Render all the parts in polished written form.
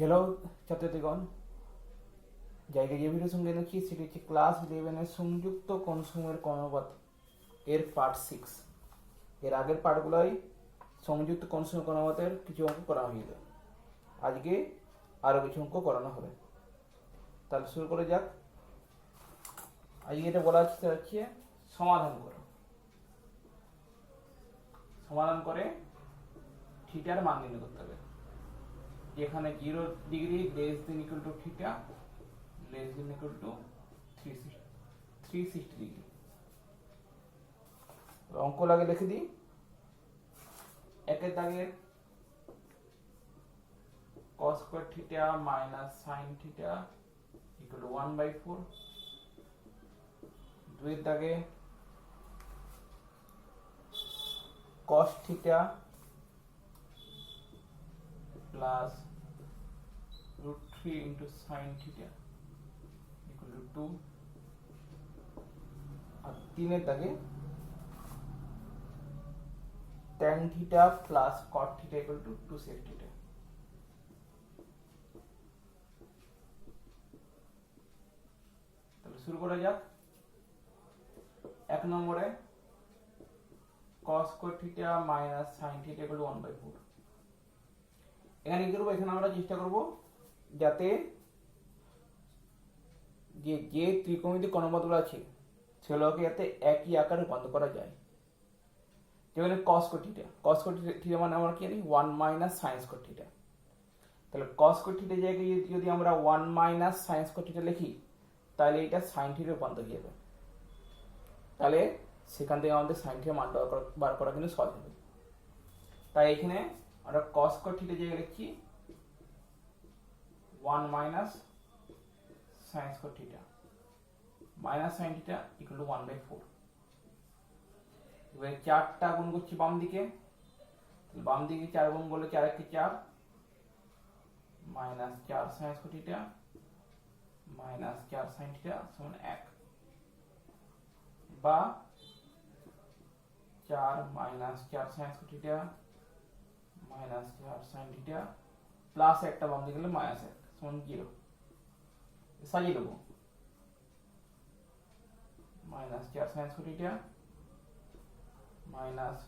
Hello ছাত্রীগণ, জায়গায় যে video সঙ্গে দেখছি সেটি হচ্ছে ক্লাস 11-এর সংযুক্ত কোণসমূহের অনুপাত এর পার্ট 6। এর আগের পার্টগুলোই সংযুক্ত কোণসমূহের অনুপাতের কিছু অঙ্ক করা হয়েছে। আজকে আরও কিছু অঙ্ক করানো হবে। তাহলে শুরু করে যাক। আজকে এটা বলা হচ্ছে সমাধান করো। সমাধান করে থিটার মান নির্ণয় করতে হবে। যেখানে 0 degree less than equal to theta less than equal to 360 degree. অঙ্ক লাগে লিখে দিই। একের দাগের cos square theta minus sin theta equal to 1/4। দুইয়ের দাগে cos theta plus √3 into sin theta equal to 2। আর তিনের দাগে tan theta plus cot theta equal to 2 sec theta। তাহলে শুরু করা যাক। এক নম্বরে cos square theta minus sin theta equal to 1/4। এখানে কি করবো? এখানে আমরা চেষ্টা করব যাতে যে ত্রিকোণমিতিক অনুপাতগুলো আছে সেগুলোকে যাতে একই আকারে রূপান্তর করা যায়। যেখানে cos square থিটা মানে আমরা কি জানি 1 মাইনাস sin square থিটা। তাহলে cos square থিটা জায়গায় যদি আমরা 1 মাইনাস sin square থিটা লিখি তাহলে এটা sin থিটা রূপান্তর হয়ে যাবে। তাহলে সেখান থেকে আমাদের sin থিটা মান বার করা কিন্তু সহজ হবে। তাই এখানে আমরা cos square থিটা জায়গায় লিখছি 1 minus sin square theta minus sin theta equal to 1/4। এবারে 4টা গুণ করছি বাম দিকে। তাহলে বাম দিকে 4 গুণ করলে 4 × 4 minus 4 sin square theta minus 4 sin theta সমান 1, বা 4 minus 4 sin square theta minus 4 sin theta plus একটা বাম দিকে গেলে মাইনাস 1 সমান 0। সাজিয়ে দেবো। Minus 4 sin square theta minus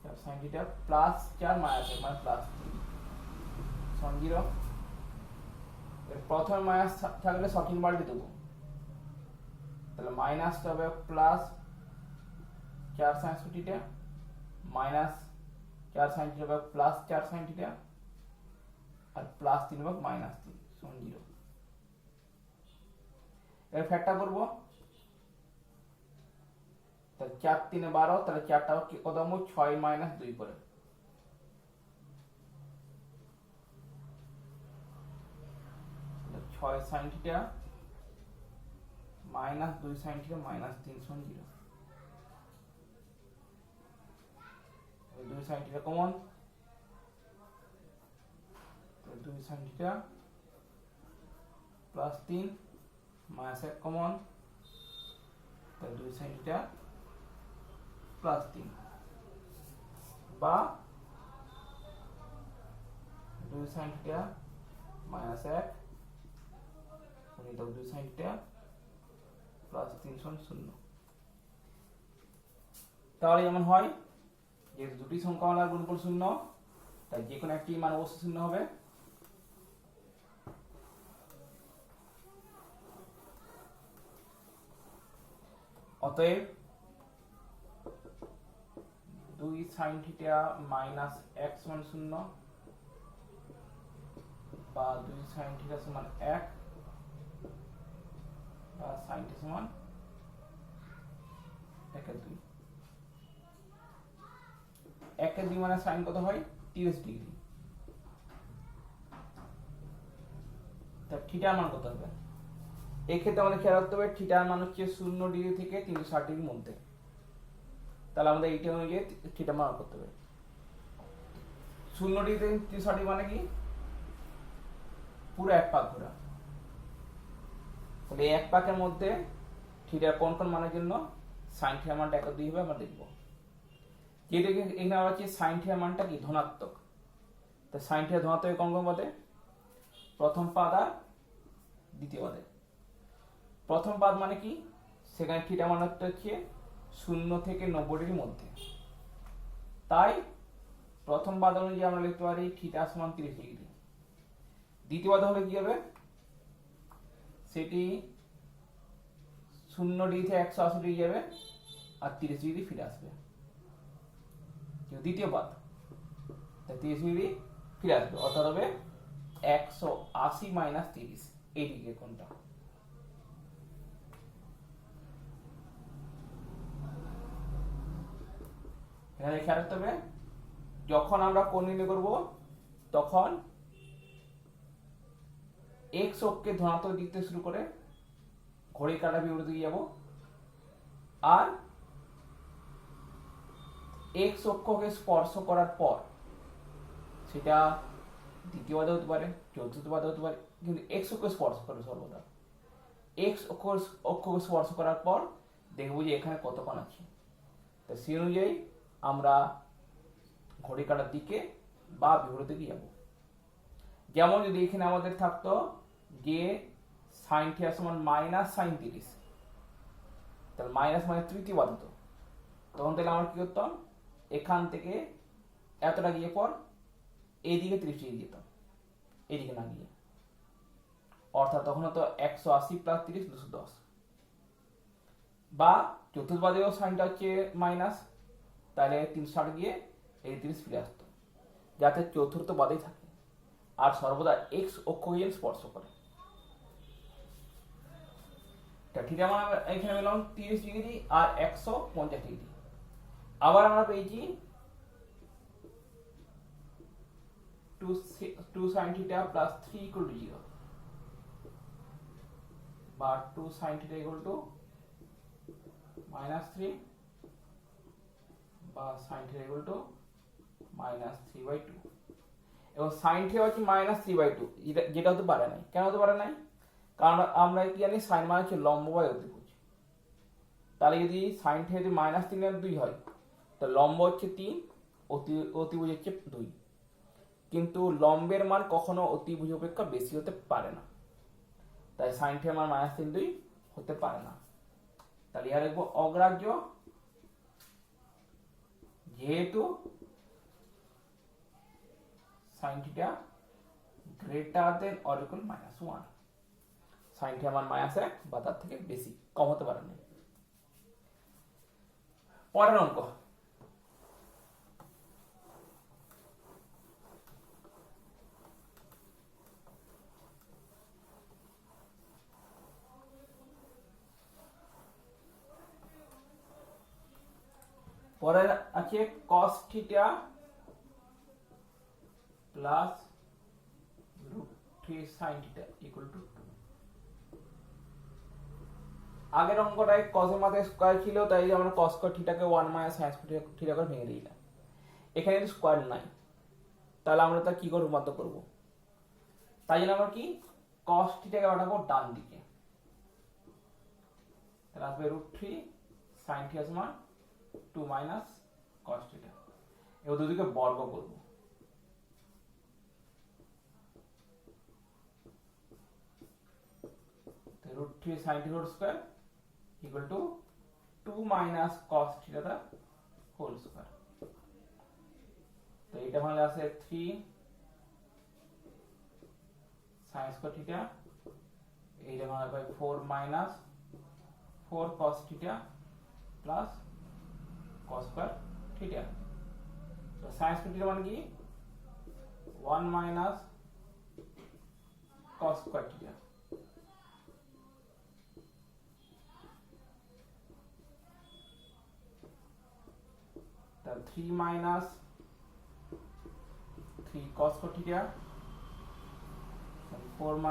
4 sin theta plus 4 minus 1 মানে প্লাস 3 সমান 0। এর প্রথমে মাইনাস থাকলে সঠিক পাল্টে দেবো। তাহলে মাইনাসটা হবে plus 4 sin square theta minus 4 sin theta হবে প্লাস 4 sin থিটা আর প্লাস 3 ভাগ মাইনাস 3 সমান 0। এর ফ্যাক্টর করব। তাহলে 4 3 12, তাহলে 4টা কত হবে? 6 মাইনাস 2 করে। তাহলে 6 sin theta minus 2 sin theta minus 3 সমান 0। 2 sin theta common, 2 sin theta plus 3 minus 1 common, তাহলে 2 sin থিটা প্লাস 3, বা 2 sin থিটা মাইনাস 1 গুণিত 2 sin থিটা প্লাস 3 সমান 0। তাহলে যেমন হয় যে দুটি সংখ্যামালার গুণফল 0, তাই যে কোনো একটি মান অবশ্যই 0 হবে। অতএব 2 sin থিটা মাইনাস 1 সমান 0, বা 2 sin থিটা সমান 1, বা sin থিটা সমান 1/2। 1/2 মানে sin কত হয়? 30 ডিগ্রি। তা থিটার মান কত হবে? এই ক্ষেত্রে আমাদের খেয়াল রাখতে হবে থিটার মান হচ্ছে 0 ডিগ্রি থেকে 360 ডিগ্রির মধ্যে। তাহলে আমাদের এইটা অনুযায়ী থিটা মান করতে হবে। 0 ডিগ্রি থেকে 360 ডিগ্রি মানে কি? পুরো এক পাক ঘোরা। তাহলে এক পাকের মধ্যে থিটার কোন কোন মানের জন্য sin থিটার মানটা 1/2 হবে আমরা দেখব। যেটা এখানে আমরা হচ্ছে sin থিটার মানটা কি ধনাত্মক, তো সাইন থিটা ধনাত্মক কোন কোন পদে? প্রথম পাদ আর দ্বিতীয় পদে। প্রথম পাদ মানে কি? সেখানে থিটা মানে হচ্ছে 0 থেকে 90 ডিগ্রির মধ্যে, তাই প্রথম পাদ অনুযায়ী আমরা লিখতে পারি থিটা সমান 30 ডিগ্রি। দ্বিতীয় পাদ হলে কি হবে? সেটি 0 ডিগ্রি থেকে 180 ডিগ্রি যাবে আর 30 ডিগ্রি ফিরে আসবে। দ্বিতীয় পাদ 30 ডিগ্রি ফিরে আসবে, অর্থাৎ হবে 180 মাইনাস 30, এই দিকে কোনটা। এখানে খেয়াল রাখতে হবে, যখন আমরা কোণ নির্ণয় করব তখন এক্স অক্ষকে ধনাত্মক দিক থেকে শুরু করে ঘড়ির কাঁটা বিপরীত দিকে যাব, আর এক্স অক্ষকে স্পর্শ করার পর, সেটা দ্বিতীয় পাদে হতে পারে, চতুর্থ পাদে হতে পারে, কিন্তু এক্স অক্ষকে স্পর্শ করে সর্বদা। এক্স অক্ষকে স্পর্শ করার পর দেখবো যে এখানে কত কোণ আছে, তো সেই অনুযায়ী আমরা ঘড়ি কাঁটার দিকে বা বিপরীত দিকে যাব। যেমন যদি এখানে আমাদের থাকতো যে সাইন থিটা সমান মাইনাস সাইন 30, তাহলে মাইনাস মানে তৃতীয় পাদ হতো, তখন তাহলে আমরা কি করতাম, এখান থেকে এতটা গিয়ে পর এইদিকে 30 ডিগ্রি যেতাম, এইদিকে না গিয়ে, অর্থাৎ তখন হতো 180 প্লাস 30 210। বা চতুর্থ পাদেও সাইনটা হচ্ছে মাইনাস, তাহলে 360 গিয়ে এই 30 ফিরে আসতো, যাতে চতুর্থ পাদেই থাকে আর সর্বদা এক্স অক্ষকে স্পর্শ করে। থিটা মানে এখানে পেলাম 30 ডিগ্রি আর 150 ডিগ্রি। আবার আমরা পেয়েছি 2 sin theta plus 3 equal to 0, বা 2 sin theta equal to minus 3, বা sin theta equal to minus 3/2। এবং sin theta হচ্ছে minus 3/2, যেটা হতে পারে নাই। কেন হতে পারে নাই? কারণ আমরা কি জানি sin মানে হচ্ছে লম্ব বাই অতিভুজ। তাহলে যদি sin theta যদি minus 3 আর 2 হয়, তো লম্ব হচ্ছে 3, অতিভুজ হচ্ছে 2, কিন্তু লম্বের মান কখনো অতিভুজ অপেক্ষা বেশি হতে পারে না, তাই sin theta মান -3/2 হতে পারে না। তাহলে ইহা লিখবো অগ্রাহ্য, যেহেতু sin theta greater than or equal -1, sin theta মান -1 বা তার থেকে বেশি, কম হতে পারে না। পরের অঙ্ক, পরের আছে cos theta plus √3 sin theta equal to 2। আগের অঙ্কটায় cos এর মাথায় স্কয়ার ছিল, তাই আমরা cos স্কয়ার থিটাকে 1 - sin স্কয়ার থিটা করে ভেঙে দিলাম। এখানে যদি স্কয়ার নাই, তাহলে আমরা তা কি করে রূপান্তর করব? তাই জন্য আমরা কি cos থিটাকে পাঠাবো ডান দিকে, তাহলে আসবে √3 sin থিটা সমান 2 - cos থিটা। এবার দুদিকে বর্গ করব, √3 sin theta whole square equal to 2 - cos theta the whole square। তো এটা মানে আসে 3 sin square theta, এইটা মানে পাই 4 - 4 cos theta plus cos square theta। তো sin square theta মানে কি 1 - cos square theta। তাহলে 3 - 3 cos square theta, 4 -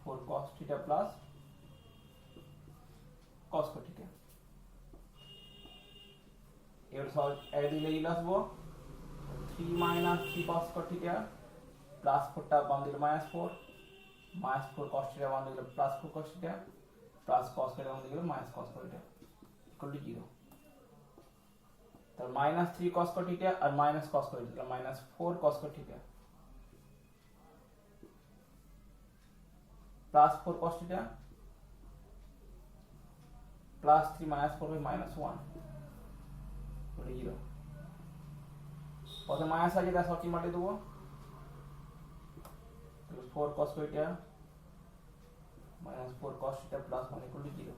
4 cos theta plus cos square theta। এবার সহজ এক দিকে নিয়ে আসবো, 3 - 3 cos square theta plus 4টা বাম দিকে -4, -4 cos theta বাম দিকে +4 cos theta plus cos square বাম দিকে -cos square theta equal to 0। তাহলে মাইনাস 3 cos স্কয়ার থিটা আর minus cos square theta, minus 4 cos square theta plus 4 cos theta plus 3 minus 4 by minus 1 বলে 0। প্রথমে minus আছে তার সবচেয়ে মাটি দেবো, তাহলে 4 cos square theta minus 4 cos theta plus 1 equal to 0।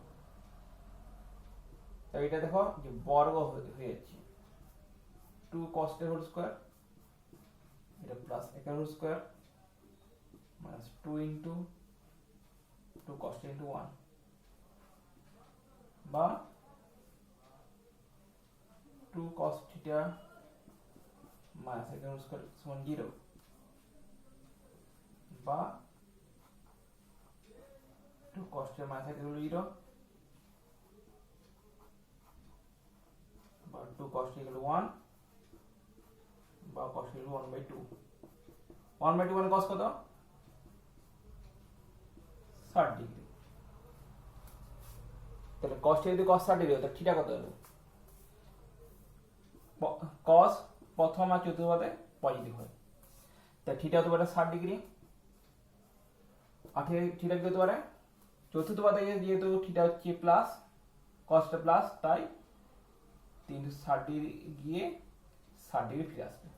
তো এটা দেখো যে বর্গ হয়ে যাচ্ছে 2 cos থিটা হোল স্কয়ার, এটা plus a whole square minus 2 into 2 cos theta into 1 বা 2 cos theta minus a whole square সমান 0 বা 2 cos theta minus a whole 0 বা 2 cos থিটা ইকুয়াল 1 বা cos থিটা 1/2। 1/2 মানে cos কত? 60 ডিগ্রি। তাহলে cos theta যদি cos 60 ডিগ্রি হয় তাহলে থিটা কত হবে? cos প্রথম আর চতুর্থ পদে পজিটিভ হয়, তাহলে থিটা হতে পারে 60 ডিগ্রি। আর থিটা কি হতে পারে? চতুর্থ পদে যেহেতু থিটা হচ্ছে প্লাস, cosটা প্লাস, তাই 360 ডিগ্রি গিয়ে 60 ডিগ্রি ফিরে আসবে।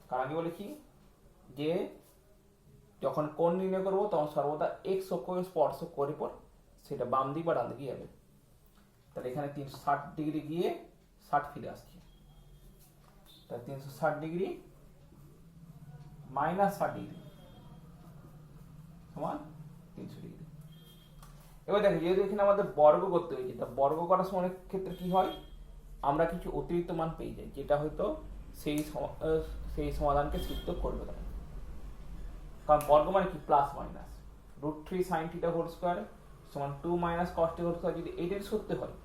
কারণ আমি বলেছি যে যখন কোণ নির্ণয় করবো তখন সর্বদা x অক্ষকে স্পর্শ করে পর সেটা বাম দিক বা ডান দিকে যাবে। তাহলে এখানে 360 ডিগ্রি গিয়ে 60 ফিরে আসছে, তাহলে 360 ডিগ্রি মাইনাস 60 ডিগ্রি সমান 300 ডিগ্রি। এবার দেখো যেহেতু এখানে আমাদের বর্গ করতে হয়েছে, তা বর্গ করার সময় অনেক ক্ষেত্রে কি হয়, আমরা কিছু অতিরিক্ত মান পেয়ে যাই যেটা হয়তো সেই সমাধানকে সিদ্ধ করবে না। কারণ বর্গ মানে কি plus minus, √3 sin theta whole square সমান 2 minus cos theta whole square. যদি এইটাই সত্যি হয়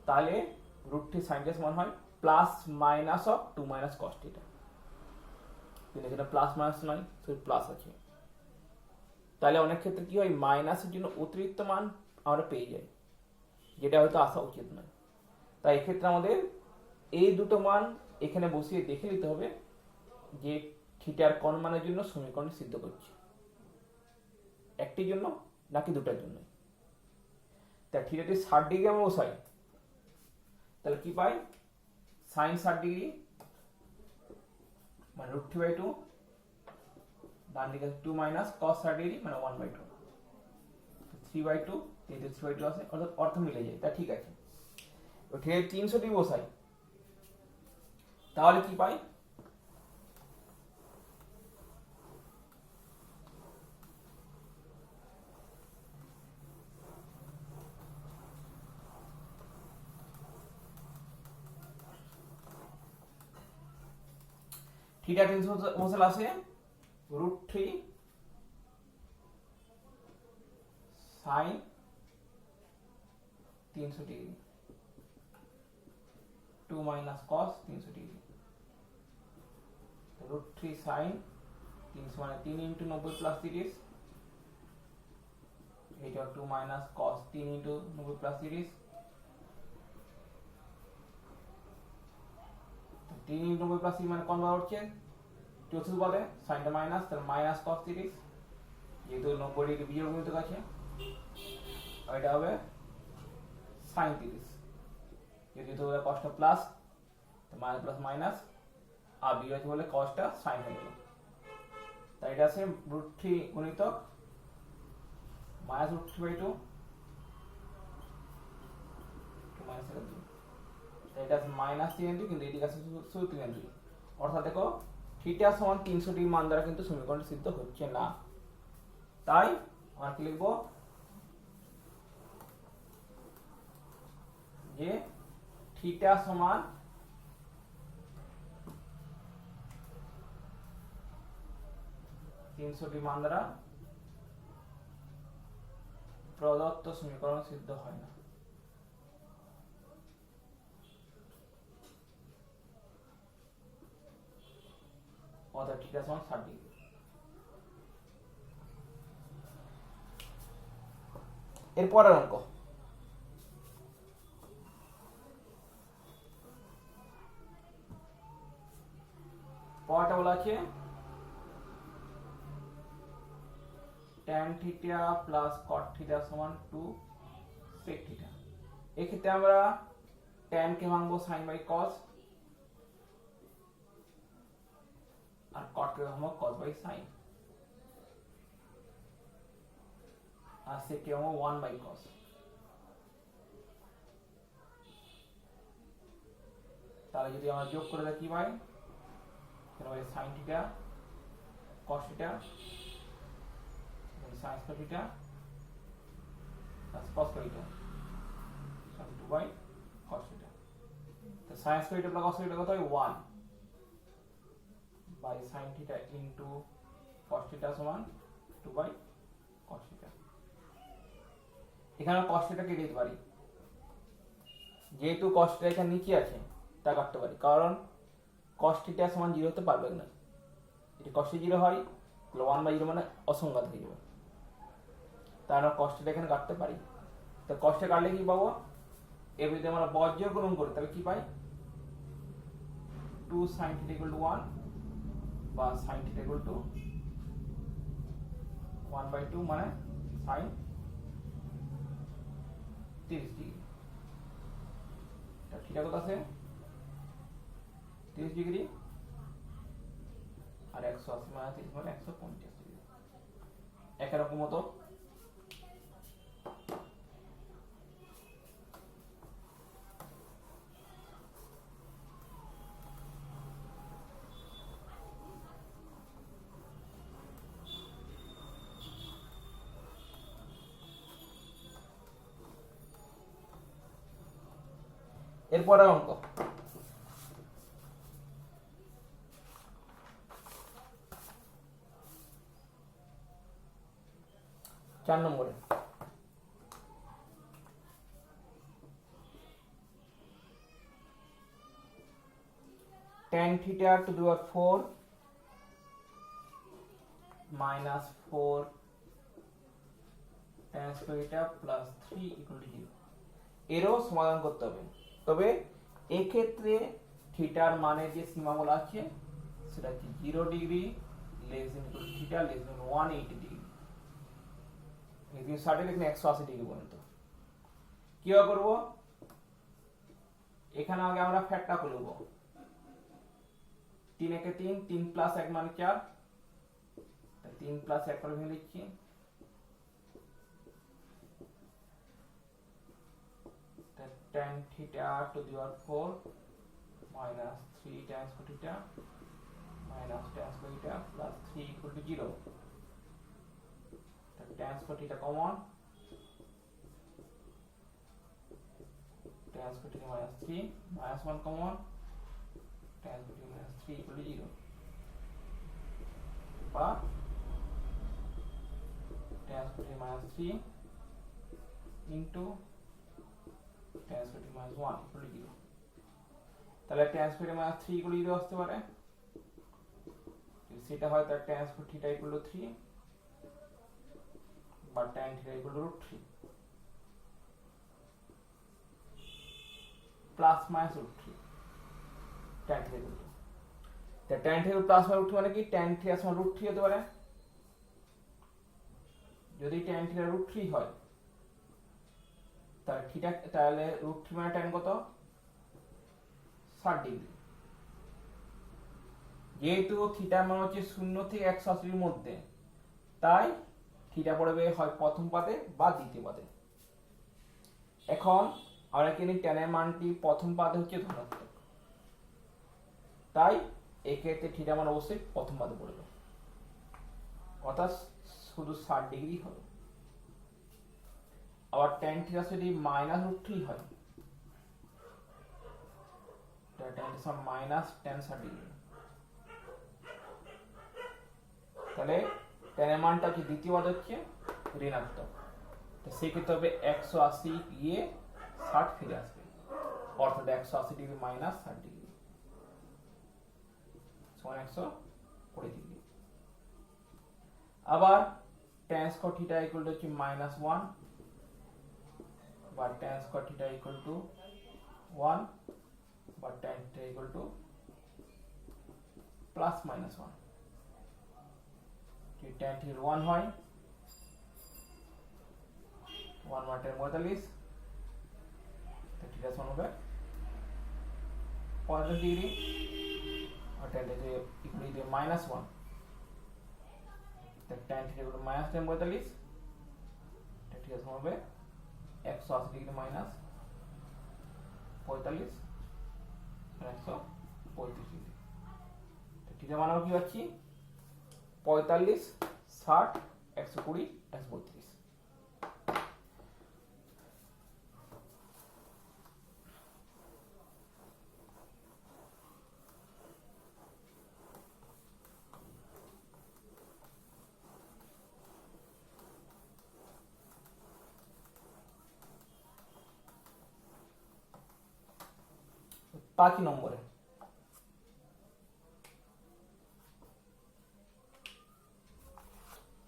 তাহলে √3 sin থিটা সমান হয় plus minus of 2 minus cos theta. কিন্তু এখানে প্লাস মাইনাস নয়, শুধু প্লাস আছে। তাহলে অনেক ক্ষেত্রে কি হয়, মাইনাসের জন্য অতিরিক্ত মান আমরা পেয়ে যাই যেটা হয়তো আসা উচিত নয়। তাই এক্ষেত্রে আমাদের এই দুটো মান এখানে বসিয়ে দেখে নিতে হবে যে থিটার কোন মানের জন্য সমীকরণ সিদ্ধ করছে, একটির জন্য নাকি দুটার জন্য। তাই থিটাটি 60 ডিগ্রি আমরা বসাই, তাহলে কি পাই, sin 60 ডিগ্রি মানে √3/2, ডান দিকে 2 মাইনাস cos 60 ডিগ্রি মানে 1/2, 3/2, 3/2 আছে, অর্থাৎ অর্থ মিলে যায়। তা ঠিক আছে, ঠিক 300 ডিগ্রি বসাই, তাহলে কি পাই, থিটা 300 বসালে আসে √3 sin 300 degree 2 minus cos 300 degree, √3 sin 300 মানে 3 ইন্টু 90 প্লাস 30, এটা 2 minus cos 3 into 90 plus 30, 3 into 90 plus 30 মানে কোন বার হচ্ছে চতুর্থ পদে, সাইনটা মাইনাস, তাহলে মাইনাস cos 30, যেহেতু 90 ডিগ্রি বিয়োগ করতে কাছে এটা হবে sin 30, যেহেতু cosটা প্লাস মাইনাস প্লাস মাইনাস আর বিয়োগ আছে বলে cosটা sin হয়ে গেল। তাই এটা আছে √3 গুণিতক মাইনাস √3/2 মাইনাস এটা আছে মাইনাস 3 কিন্তু এদিকে আছে শুধু 3, অর্থাৎ দেখো থিটা সমান 300 ডিগ্রি মান দ্বারা কিন্তু সমীকরণ সিদ্ধ হচ্ছে না। তাই আমরা কি লিখবো, যে থিটা সমান 300 ডিগ্রি মান দ্বারা প্রদত্ত সমীকরণ সিদ্ধ হয় না। অর্থাৎ থিটা সমান 60 ডিগ্রি। এরপরের অঙ্ক, পরটা বলা আছে tan theta plus cot theta সমান 2 sec থিটা। এক্ষেত্রে আমরা tan কে ভাঙবো sin বাই cos আর cot কে ভাঙবো cos বাই sin আর sec কে ভাঙবো 1 বাই cos। তাহলে যদি আমরা যোগ করে দেখি ভাই তাহলে sin theta cos theta sin square theta plus cos square theta সমান 2 বাই cos theta। তো sin square theta plus cos theta কত হয় 1 by sin theta into cos theta সমান 2 বাই cos theta। এখানে cos theta কেটে দিতে পারি, যেহেতু cos theta এখানে নিচে আছে তা কাটতে পারি, কারণ cos theta সমান 0 হতে পারবে না। যদি cos 0 হয় তাহলে 1 বাই 0 মানে অসংজ্ঞাত হয়ে যাবে, তাই আমরা cos theta এখানে কাটতে পারি। তো cos theta কাটলে কি পাবো, এর যদি আমরা বর্জ্য গুণন করি তাহলে কি পাই 2 sin theta equal to 1 বা sin theta equal to 1 by 2 মানে sin 30 ডিগ্রি। এটা থিটা কত আছে 30 ডিগ্রি আর 180 মানে 30 মানে 150 ডিগ্রি। একই রকম মতো এরপরে অঙ্ক 4 নম্বরে tan theta to the power 4 minus 4 tan square theta plus 3 equal to 0 এরও সমাধান করতে হবে। তবে এই ক্ষেত্রে থিটার মানে যে সীমা বলা আছে সেটা হচ্ছে 0 degree less than equal to theta less than 180 degree, এদিকে 60 থেকে 180 ডিগ্রি পর্যন্ত। কিভাবে করব, এখানে আগে আমরা ফ্যাক্টটা করে নেব, 3 একে 3, 3 প্লাস 1 মানে 4, 3 প্লাস 1 করে ভেঙে লিখছি, tan theta to the power 4 minus 3 tan square theta minus tan square theta plus 3 equal to 0. Tan square theta common, tan square theta minus 3 minus 1 common, tan square theta minus 3 equal to 0 বা tan square theta minus 3 into tan square theta minus 1 equal to 0। তাহলে tan square theta minus 3 equal to 0 আসতে পারে, যদি সেটা হয় তাহলে tan square theta equal to 3 বা tan theta equal to √3 plus minus √3 tan theta equal to, তা tan theta plus minus √3 মানে কি tan theta সমান √3 হতে পারে। যদি tan theta √3 হয় তাহলে থিটা, তাহলে √3 মানে tan কত 60 ডিগ্রি। যেহেতু থিটার মান হচ্ছে 0 থেকে 180 এর মধ্যে, তাই থিটা পড়বে হয় প্রথম পাদে বা দ্বিতীয় পাদে। এখন আমরা জানি tan এর মানটি প্রথম পাদে হচ্ছে ধনাত্মক, তাই এই ক্ষেত্রে থিটা মান অবশ্যই প্রথম পাদে পড়বে, অর্থাৎ শুধু 60 ডিগ্রি হবে। আবার tan থিটা যদি মাইনাস √3 হয় তাহলে tan থিটা সমান মাইনাস tan 60 ডিগ্রি, তাহলে tan এর মানটা কি দ্বিতীয় পদ হচ্ছে ঋণাত্মক, তো সেই ক্ষেত্রে হবে 180 গিয়ে 60 ফিরে আসবে, অর্থাৎ 180 ডিগ্রি মাইনাস 60 ডিগ্রি সমান 120 ডিগ্রি। আবার tan square theta equal to হচ্ছে -1 বা tan square theta equal to 1 বা tan theta equal to plus minus one, যদি ট্যান থিটা ওয়ান হয়, ওয়ান বাই টেন 45, থিটা সমান হবে 45 ডিগ্রি, और tan theta equal to minus one, तो tan theta equal to minus tan 45, theta समान হবে 180 degree minus 45 135 degree, तो theta मान কি পাচ্ছি 45 60 120 132। पाँच নম্বরে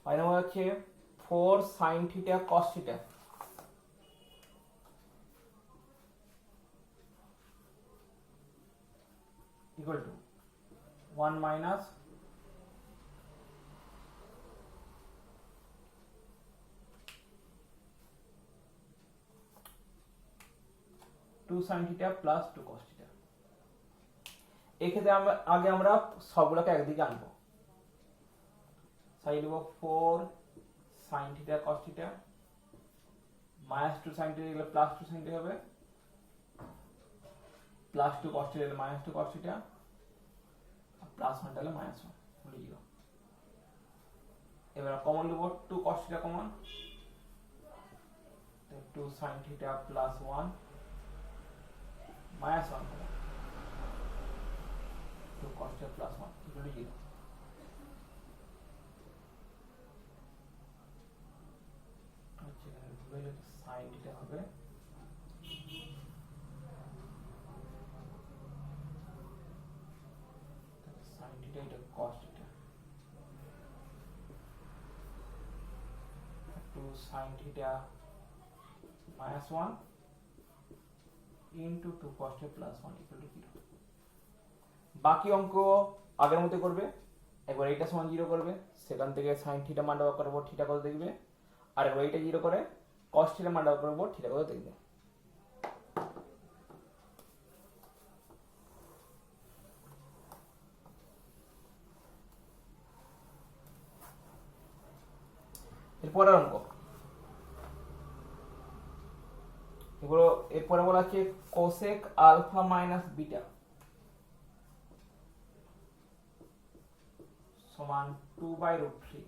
হচ্ছে 4 sin theta cos theta equal to 1 minus 2 sin theta plus 2 cos theta. এই ক্ষেত্রে আগে আমরা সবগুলোকে একদিকে আনবো, সাইড দেব 4 sin theta cos theta minus 2 sin theta গেলে প্লাস 2 sin থিটা হবে, প্লাস 2 cos থিটা গেলে মাইনাস 2 cos থিটা, আর প্লাস 1 গেলে মাইনাস 1 হলো 0। এবার কমন নেব 2 cos থিটা কমন, তো 2 sin থিটা প্লাস 1 माइनस 1 होगा, तो cos theta plus 1 equal to 0। अच्छा এখানে ভুলে গেছি sin থিটা হবে sin থিটা এটা cos থিটা, 2 sin থিটা minus 1 into 2 cos θ plus 1 equal to 0। বাকি অঙ্ক আগের মতো করবে, একবার এটা সমান 0 করবে, সেখান থেকে sin θ মানটা বার করব, θ কত দেখবে, আর একবার এটা 0 করে cos θ মানটা বার করব, θ কত দেখবে। এরপরের অঙ্ক, এরপরে বলা আছে কোসেক আলফা মাইনাস বিটা সমান 2/√3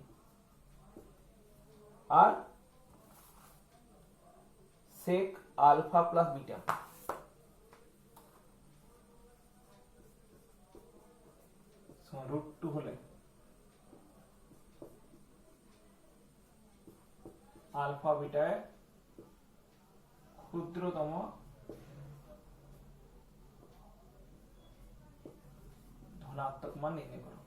আর সেক আলফা প্লাস বিটা সমান √2 হলে আলফা বিটায় ক্ষুদ্রতম ধনাত্মক মান নির্ণয় করো।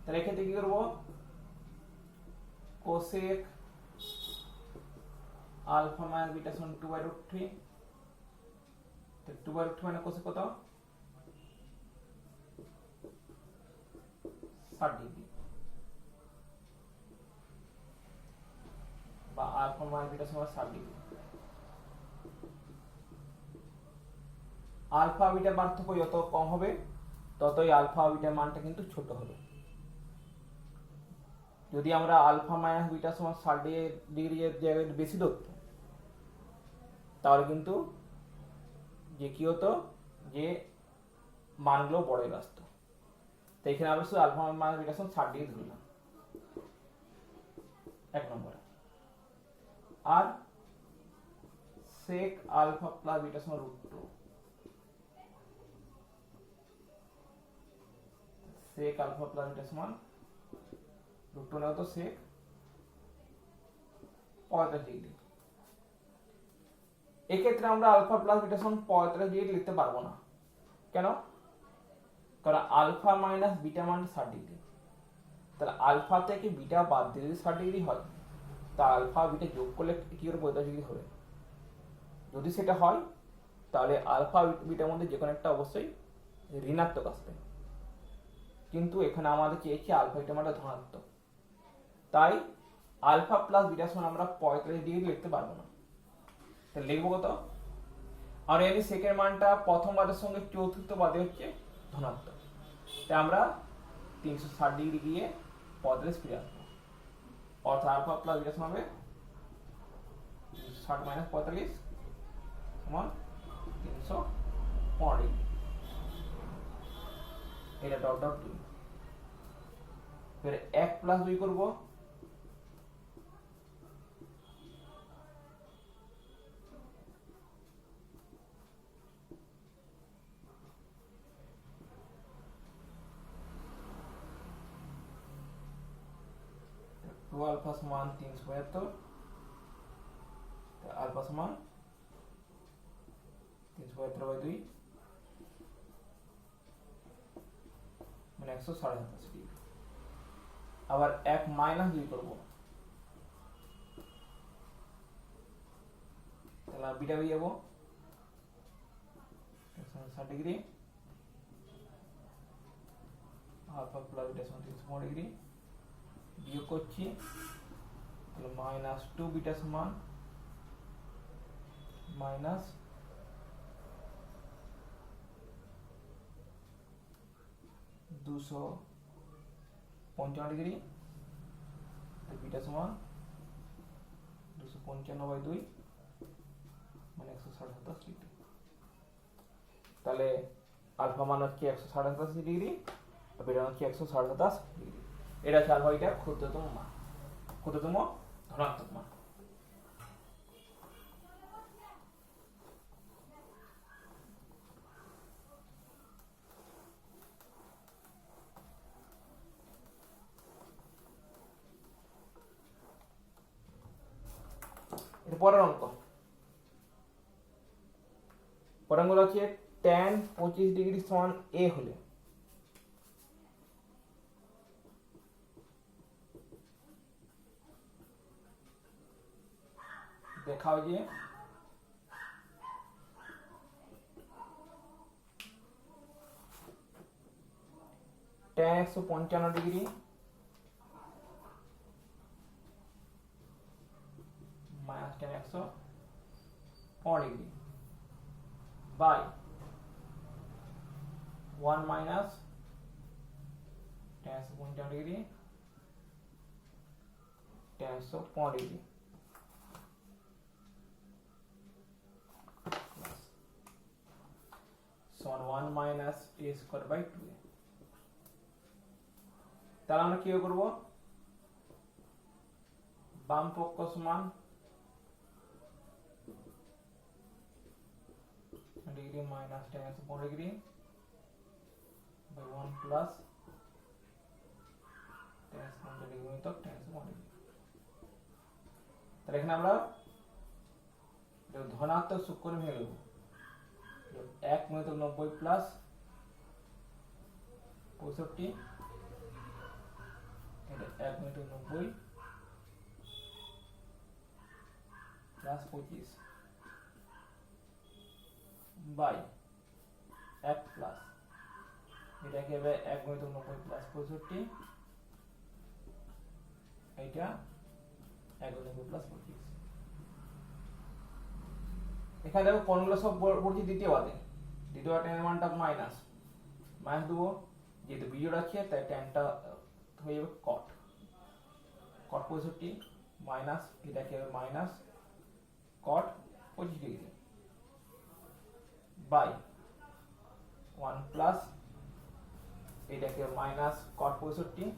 তাহলে এক্ষেত্রে কি করবো, কোসেক আলফা মাইনাস বিটা সমান 2/√3, তো 2/√3 মানে কোসেক কত 60 ডিগ্রি, বা আলফা মাইনাস বিটা সমান 60 ডিগ্রি। আলফা বিটা পার্থক্য যত কম হবে ততই আলফা বিটার মানটা কিন্তু ছোট হবে। যদি আমরা আলফা মাইনাস বিটা সমান 60 ডিগ্রি এর জায়গায় বেশি ধরতো তাহলে কিন্তু যে কি হতো, যে মানগুলো বড় হয়ে আসতো। তো এখানে আমরা শুধু আলফা মাইনাস বিটা সমান 60 ডিগ্রি ধরলাম এক নম্বরে, আর সেক আলফা প্লাস বিটা সমান √2, সেক আলফা প্লাস বিটা সমান √2 না তো সেক 45 ডিগ্রি। এক্ষেত্রে আমরা আলফা প্লাস বিটা সমান 45 ডিগ্রি লিখতে পারবো না, কেন, কারণ আলফা মাইনাস বিটা মান 60 ডিগ্রি, তাহলে আলফা থেকে বিটা বাদ দিয়ে যদি 60 ডিগ্রি হয় তা আলফা বিটা যোগ করলে কি করে 45 ডিগ্রি হবে। যদি সেটা হয় তাহলে আলফা বিটার মধ্যে যে কোনো একটা অবশ্যই ঋণাত্মক আসবে, কিন্তু এখানে আমাদের চেয়েছি আলফা বিটার মানে ধনাত্মক, তাই আলফা প্লাস বিটার সমান আমরা 45 ডিগ্রি লিখতে পারবো না। তাহলে লিখবো কত? আর এই সেকেন্ড মানটা প্রথম বাদের সঙ্গে চতুর্থ বাদে হচ্ছে ধনাত্মক, তাই আমরা 360 ডিগ্রি গিয়ে 45 ফিরে আসবো, অর্থাৎ আলফা প্লাস বিটা সমান হবে 60 মাইনাস 45 সমান 315 ডিগ্রি। এটা ডট ডট 2, फिर 1 প্লাস 2 করব, टू अल्फा समान 372, अल्फा समान 372/2 মানে 127 ডিগ্রি। আবার 1 মাইনাস 2 করব, তাহলে বিটা পেয়ে যাবো 160 ডিগ্রি, আলফা প্লাস বিটা সমান 315 ডিগ্রি, বিয়োগ করছি, তাহলে মাইনাস 2 বিটা সমান মাইনাস 255 ডিগ্রি, বিটা সমান 255/2 মানে 127 ডিগ্রি। তাহলে আলফা মান হচ্ছে 127 ডিগ্রি আর বিটা হচ্ছে 127 ডিগ্রি। এটা হচ্ছে আলফা বিটার ক্ষুদ্রতম মান, ক্ষুদ্রতম ধনাত্মক মান। পরের অঙ্ক, পরের অঙ্ক হচ্ছে tan 25 ডিগ্রি সমান a হলে দেখাও যে tan 155 degree minus tan 105 degree by 1 minus tan 155 degree tan 105 degree সমান 1 minus a square by 2a। তাহলে আমরা কি করব, বাম পক্ষ সমান degree minus tan 105 degree by 1 plus tan 105 degree গুণিতক tan 105 ডিগ্রি। তাহলে এখানে আমরা ধনাত্মক সূক্ষ্ম ভেঙে দেব, 1 গুণিতক 90 প্লাস 65, এটা 1 গুণিতক 90 প্লাস 25 বাই 1 প্লাস এটাকে হবে 1 গুণিতক 90 প্লাস 65, এটা 1 গুণিতক প্লাস 25। এখানে দেখো কোণগুলো সব পড়ছি দ্বিতীয় বাদে, দ্বিতীয় বাদে tan মানটা মাইনাস মাইনাস দেবো, যেহেতু বিজোড় আছে তাই ট্যানটা হয়ে যাবে cot 65 মাইনাস এটাকে হবে minus cot 25 degree by 1 plus এটাকে মাইনাস cot 65,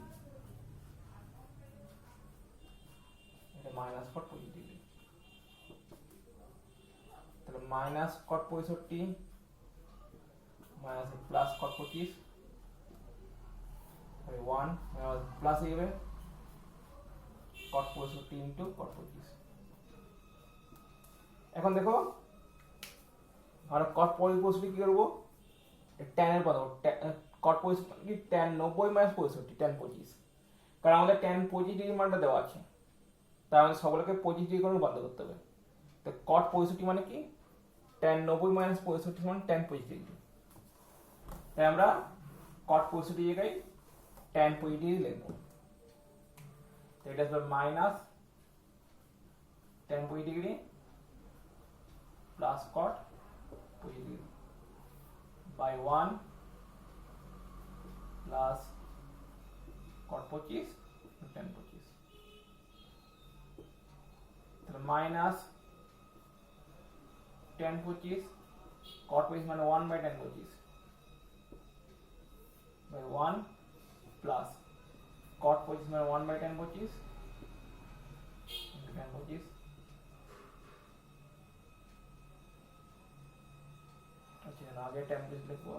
এটা মাইনাস cot 25 ডিগ্রি। তাহলে minus cot 65 minus plus cot 25 1 plus হয়ে যাবে cot 65 ইনটু cot 25। এখন দেখো আমরা cot 65 কি করব, tan এর পাবো, cot 65 কি tan 90 মাইনাস 65 tan 25, কারণ আমাদের tan 25 ডিগ্রি মানটা দেওয়া আছে, তাই আমাদের সকলকে 25 ডিগ্রি করে রূপান্তর করতে হবে। তো cot 65 মানে কি, tan 90 মাইনাস 65 সমান tan 25 ডিগ্রি। তাই আমরা cot 65 জায়গায় tan 25 ডিগ্রি লিখব। তো এটা হবে minus tan 25 degree plus cot 25 degree by 1 plus cot 25 tan 25, তাহলে মাইনাস tan 25 cot 25 মানে 1 by tan 25 by 1 plus cot 25 মানে 1 by tan 25 into tan 25। আচ্ছা আগে tan 25 লিখবো,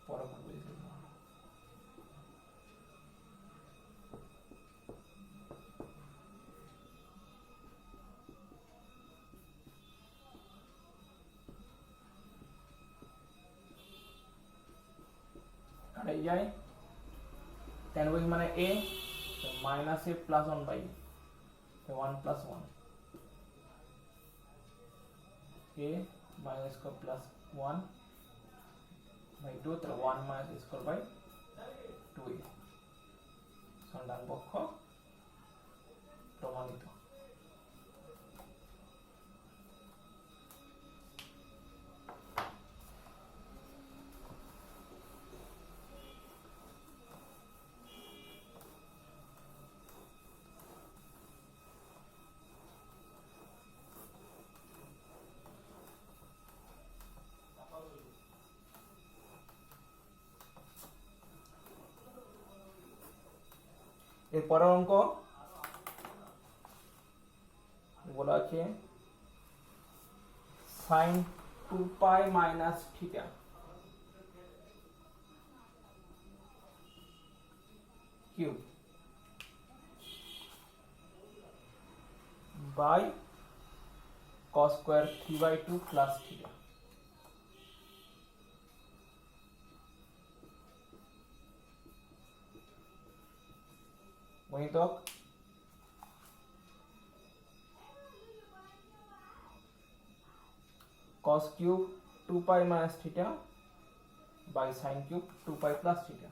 পরে cot 25 লিখবো। কাটাই যায়, tan 25 মানে a, তো মাইনাস a প্লাস 1 বাই তো 1 প্লাস 1 a minus square plus 1 by 2, তাহলে 1 মাইনাস স্কয়ার বাই 2a সমান পক্ষ প্রমাণিত। এর পরের অঙ্ক বলা আছে sin 2 pi minus theta cube by cos square 3/2 plus theta. গণিতক cos কিউব 2 pi minus theta by sin কিউব 2 পাই প্লাস থিটা।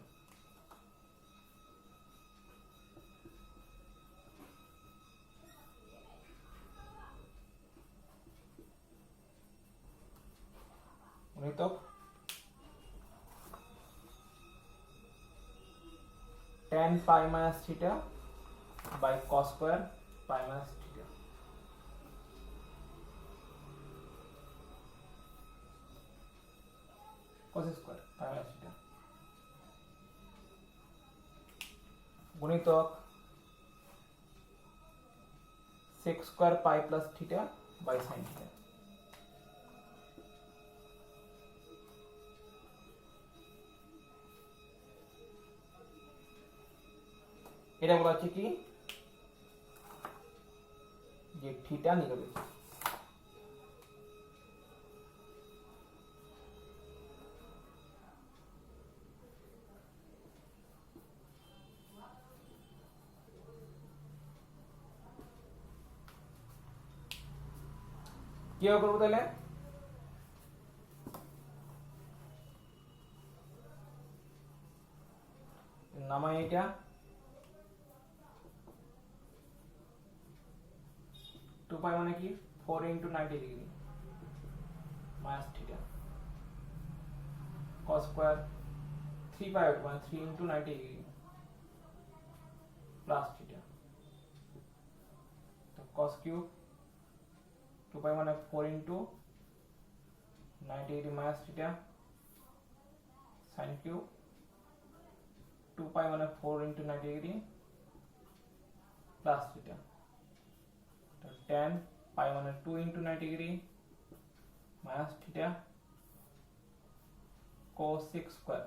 গণিতক tan pi minus theta by cos square pi minus theta। cos square pi minus theta গুণিতক sec square pi plus theta by sin theta। এটা বলা আছে কি যে theta নিরপেক্ষ। কিভাবে করবো তাহলে? নামাই এটা, টু পাই মানে কি 4 into 90 degree minus theta cos square 3 পাই মানে 3 into 90 ডিগ্রি প্লাস থিটা, তো cos কিউব 2 পাই মানে 4 into 90 degree minus theta sin কিউব 2 পাই মানে 4 into 90 ডিগ্রি প্লাস থিটা, তো tan পাই মানে 2 into 90 degree minus theta cos 6 square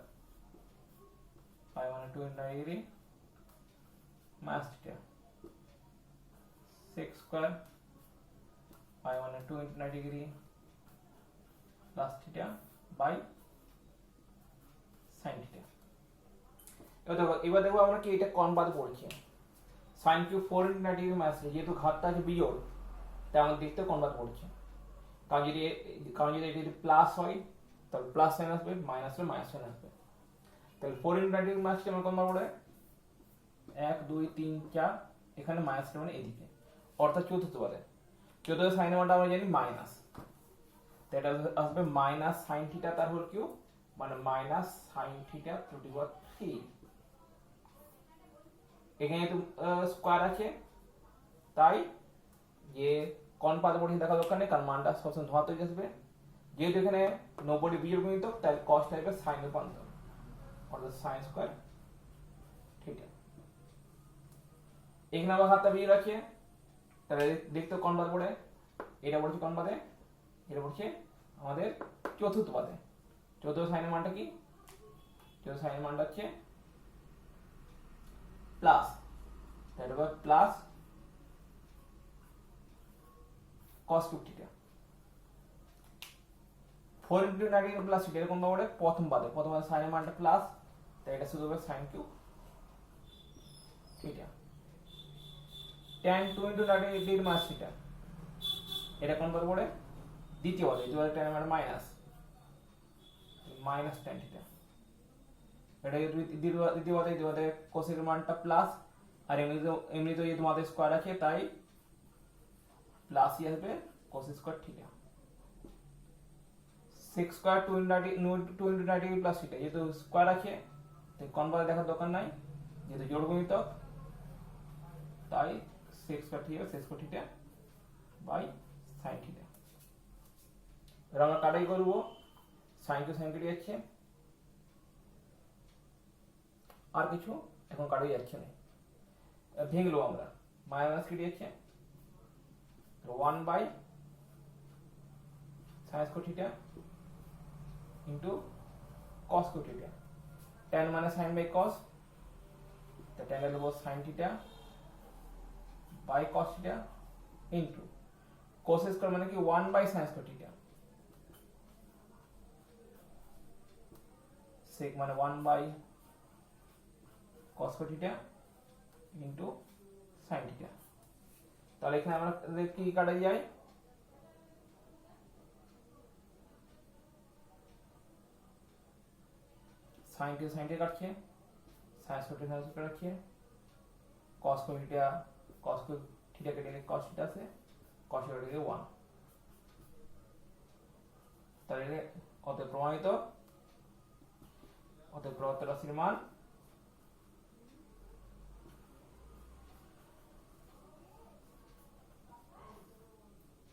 পাই মানে 2 into 90 degree minus theta 6 square পাই মানে 2 into 90 degree plus theta by sin theta. এবার দেখো আমরা কি এটা কোন বাদে পড়ছি, sin cube 4 into 90 degree minus, যেহেতু ঘাতটা আছে বিজোড় তাই আমাদের দেখতে কোন বাদ পড়ছে। কারণ যদি এটা যদি প্লাস হয় তাহলে প্লাস সাইন আসবে, মাইনাস হলে মাইনাস সাইন আসবে। তাহলে 4 ইন্টু 90 মাইনাস আমার কত পড়ে 1 2 3 4, এখানে মাইনাসটা মানে এদিকে, অর্থাৎ চতুর্থ পদে। চতুর্থ সাইনের মানটা আমরা জানি মাইনাস, তো এটা আসবে মাইনাস সাইন থিটা তার হোল কিউব, মানে minus sine theta to the power 3। এখানে তো স্কয়ার আছে, তাই যে কোন পাদে পড়ে দেখা দরকার নেই, কারণ মানটা সবসময় ধনাত্মক আসবে। যেহেতু এখানে 90 বিজোড় গুণিতক, তাই cos টাইপের sin রূপান্তর, অর্থাৎ sin স্কয়ার থিটা। এখানে আবার হাতটা বিজোড় আছে, তাহলে দেখতে কোন পাদে পড়ে, এটা পড়ছে কোন পাদে, এটা পড়ছে আমাদের চতুর্থ পাদে। চতুর্থ সাইনের মানটা কি, চতুর্থ সাইনের মানটা হচ্ছে প্লাস, তাই এটা হবে plus cos cube theta. 4 into 90 plus theta এরকম ভাবে প্রথম পাদে সাইনের মানটা প্লাস, তাই এটা শুধু হবে sin cube theta. tan 2 into 90 minus theta, এটা কোন পাদে পড়ে, দ্বিতীয় পাদে, এই যে tan এর মান মাইনাস মাইনাস tan থিটা। এটা দ্বিতীয় পাদে cos এর মানটা প্লাস, আর এমনিতে যেহেতু আমাদের স্কয়ার আছে তাই প্লাসই আসবে cos square theta. 6 square 2 into 90 plus theta, যেহেতু স্কয়ার আছে তাই কোন পাদে দেখার দরকার নাই, যেহেতু জোড় গুণিতক, তাই 6 square theta 6 square theta by sin theta. এবার আমরা কাটাই করব, sin টু sin কেটে যাচ্ছে, আর কিছু এখন কাটাই যাচ্ছে না, ভেঙে নেবো আমরা, মাইনাস কেটে যাচ্ছে 1 by sin square theta into cos square theta. tan মানে sin বাই cos, তো tan এর উপর sin theta by cos theta into cos square মানে কি 1 by sin square theta, sec মানে 1 by cos square theta into sin theta. তাহলে এখানে আমরা কি কাটা যায়, sin থেকে sin থেকে কাটছে, sin স্কয়ার থেকে sin স্কয়ার কাটছে, cos স্কয়ার থিটা কেটে গেলে cos থিটা আছে, cos থিটা কেটে 1। তাহলে অতএব প্রমাণিত, অতএব প্রদত্ত রাশির মান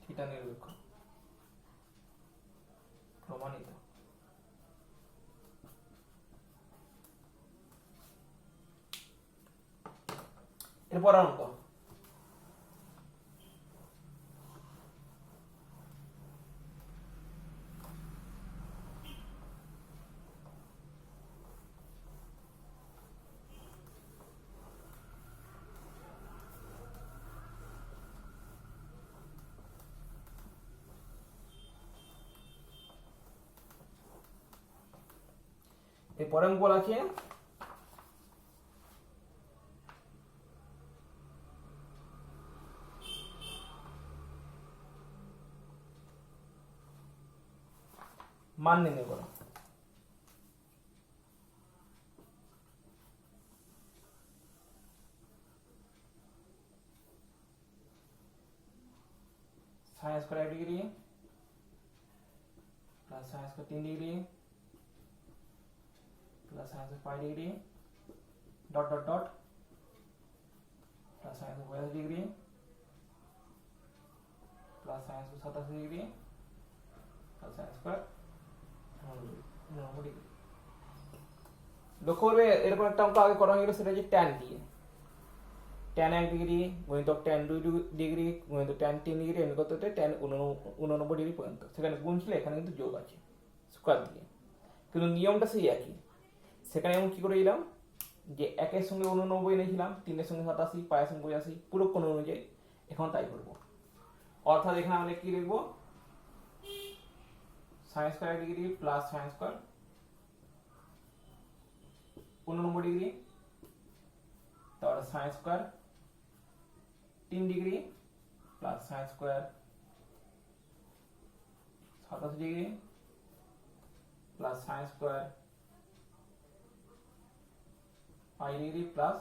থিটা নিরপেক্ষ, প্রমাণিত। এরপর অঙ্ক, এরপর অঙ্ক আছে মান নির্ণয় করো। sin square 1 degree plus sin square 3 degree plus sin square 5 degree dot dot dot plus sin square 52 degree plus sin square 87 degree plus sin square 90 degree. লক্ষ্য করবে এরকম একটা অঙ্ক আগে করা হয়েছিল, সেটা হচ্ছে tan দিয়ে, tan 1 ডিগ্রি গুণিতক tan 2 ডিগ্রি গুণিতক tan 3 ডিগ্রি এমনি করতে হতে tan 89 ডিগ্রি পর্যন্ত, সেখানে গুণ ছিল, এখানে কিন্তু যোগ আছে স্কয়ার দিয়ে, কিন্তু নিয়মটা সেই একই। সেখানে এমন কি করে দিলাম যে 1 এর সঙ্গে 89 নিয়েছিলাম, 3 এর সঙ্গে 87, 5 এর সঙ্গে 85, পুরো কোণ অনুযায়ী এখন তাই করব। অর্থাৎ এখানে আমরা কি লিখব, sin square degree plus sin square 89 degree, তারপরে sin square 3 degree plus sin square 87 degree plus sine square পাই degree plus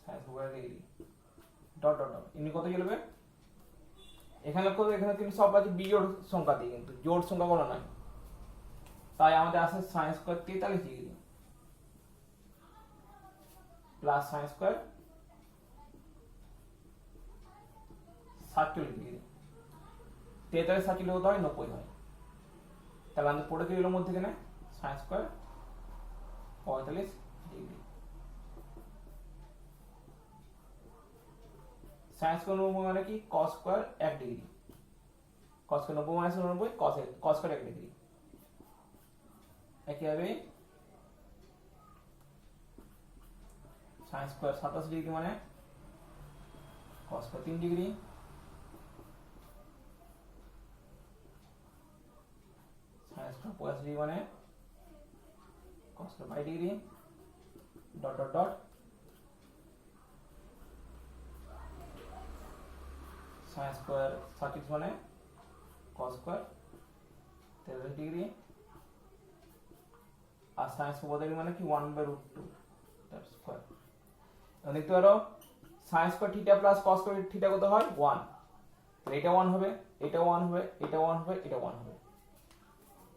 sine square degree dot dot dot ইনি কত চলবে এখানে কিন্তু সব আছে বিজোড় সংখ্যা দিয়ে কিন্তু জোড় সংখ্যা কোনো নয় তাই আমাদের আসে sine square 43 degree plus sine square 47 degree 43 47 কত হয় 90 হয় তাহলে আমাদের পড়ে কি হলো মধ্যে এখানে sine square 45 degree sine square 90 মানে কি cos square 1 degree cos square 90 মানে 90 cos স্কোয়ার 1 ডিগ্রি একইভাবে সাইন স্কোয়ার 87 ডিগ্রি মানে cos square 3 degree sine square 85 degree মানে cos square 5 degree dot dot dot sine square 36 মানে cos স্কোয়ার 43 ডিগ্রি আর sine square মানে কি 1/√2 তার স্কোয়ার দেখতে পারো sine square theta plus cos square theta কত হয় 1 তাহলে এটা 1 হবে এটা 1 হবে এটা 1 হবে এটা 1 হবে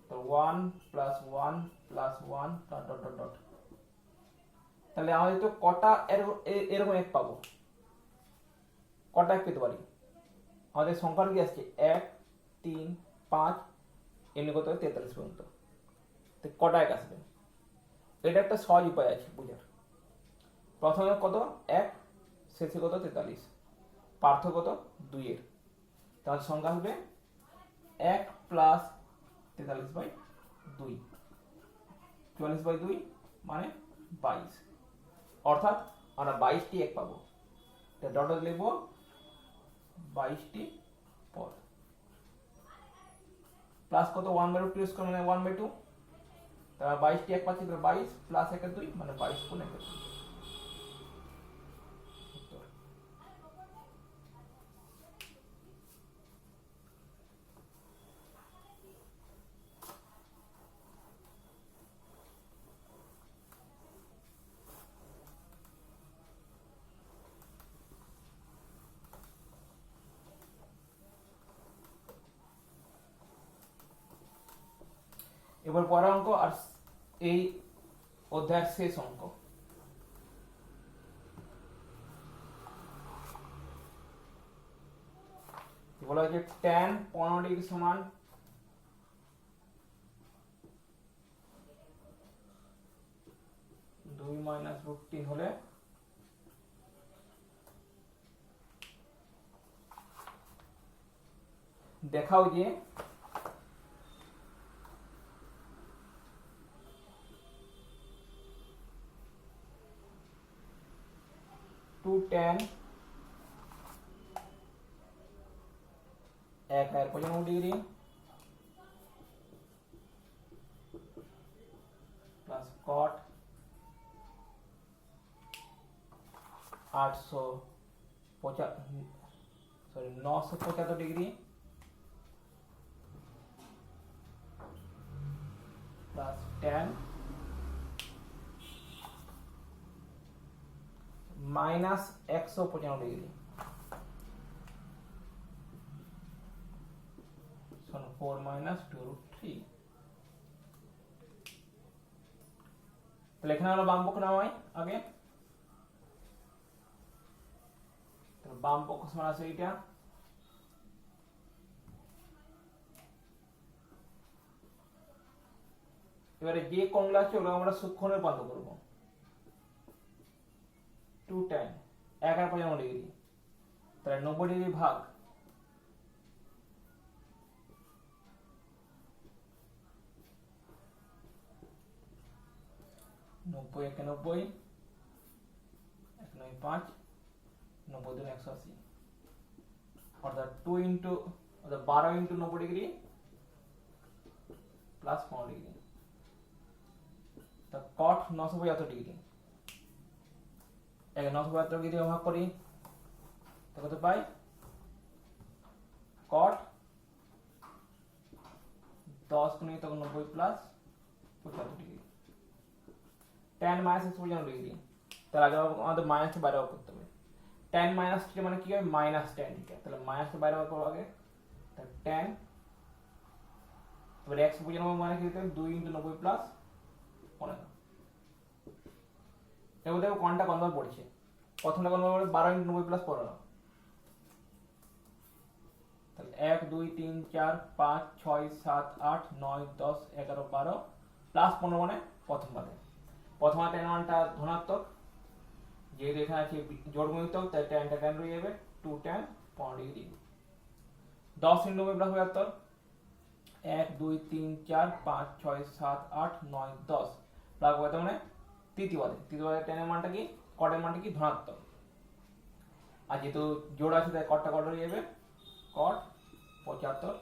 তো 1 প্লাস 1 প্লাস 1 ডট ডট ডট ডট তাহলে আমাদের তো কটা এরকম এক পাবো কটা এক পেতে পারি আমাদের সংখ্যা কি আসছে 1 3 5 এমনি কত 43 পর্যন্ত তো কটা এক আসবে এটা একটা সহজ উপায় আছে বুঝার প্রথমে কত 1 শেষে কত 43 পার্থক্য কত 2 এর তাহলে সংখ্যা হবে 1 প্লাস 43/2 44/2 মানে 22 অর্থাৎ আমরা 22টি এক পাবো তো ডট ডট লিখবো 22টি পদ প্লাস কত 1/2 স্কয়ার মানে 1/2 তাহলে 22টি এক পাচ্ছি তাহলে 22 প্লাস 1 2 মানে 22 গুণ 1 এবার পরের অঙ্ক আর এই অধ্যায়ের শেষ অঙ্ক বলা হয়েছে tan 15 ডিগ্রি সমান দুই মাইনাস √3 হলে দেখাও যে tan 1/95 degree plus cot 975 degree plus tan minus 195 degree 4 minus 2√3 তাহলে এখানে আমরা বাম পক্ষ নামাই আগে তাহলে বাম পক্ষ সমান আছে এটা এবারে যে কোণগুলো আছে ওগুলো আমরা সূক্ষ্মে রূপান্তর করব 2 tan 1/95 ডিগ্রি তাহলে 90 ডিগ্রি ভাগ 90 91 195 90 × 180 অর্থাৎ 2 ইনটু অর্থাৎ 12 ইনটু 90 ডিগ্রি প্লাস 15 ডিগ্রি তা cot 975 ডিগ্রি এই 975 ডিগ্রি ভাগ করি তো কত পাই cot 10 গুণে তখন 90 plus 75 degree. tan minus x পর্যন্ত লিখে দিই, তার আগে আমাদের মাইনাসটা বাইরে বার করতে হবে। tan মাইনাস থিটা মানে কি হবে, মাইনাস tan থিটা, তাহলে মাইনাসটা বাইরে বার করবো আগে, তাহলে tan, এবার এক্স পর্যন্ত মানে কি দিতে হবে 2 × 90 প্লাস 15। এবার দেখো কোনটা কনভার্ট পড়ছে, প্রথমটা কনভার্ট করে 12 × 90 প্লাস 15, তাহলে 1 2 3 4 5 6 7 8 9 10 11 12 প্লাস 15 মানে প্রথম বারে tan মানটা ধনাত্মক, যেহেতু এখানে আছে জোড় গুণিতক তাই tanটা ক্যান্সেল হয়ে যাবে, 2 tan 15 ডিগ্রি। 10 × 90 প্লাস 75, 1 2 3 4 5 6 7 8 9 10 প্লাস কত মানে তৃতীয় বারে tan এর মানটা কি, cot এর মানটা কি ধনাত্মক, আর যেহেতু জোড় আছে তাই cotটা কত হয়ে যাবে, cot 75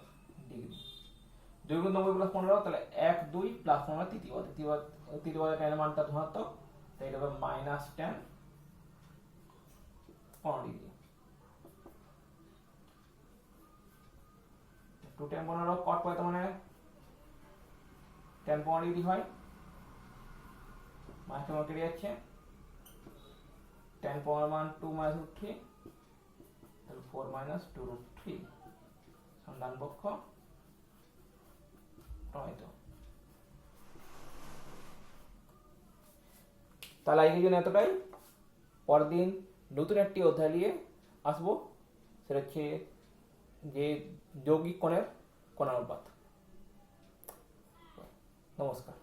ডিগ্রি। 2 × 90 প্লাস 15, তাহলে 1 2 প্লাস 15 তৃতীয় বারে tan এর মানটা ধনাত্মক, তাই এটা হবে minus tan 15 degree. 2 tan 15 cot কত মানে tan 15 ডিগ্রি হয়, মাইনাস কেটে যাচ্ছে, tan 15 মান 2 - √3, তাহলে 4 - 2√3 ডান পক্ষ প্রমাণিত। তাহলে আজকের জন্য এতটাই, পরের দিন নতুন একটি অধ্যায় নিয়ে আসবো, সেটা হচ্ছে যে যৌগিক কোণের কোণানুপাত। নমস্কার।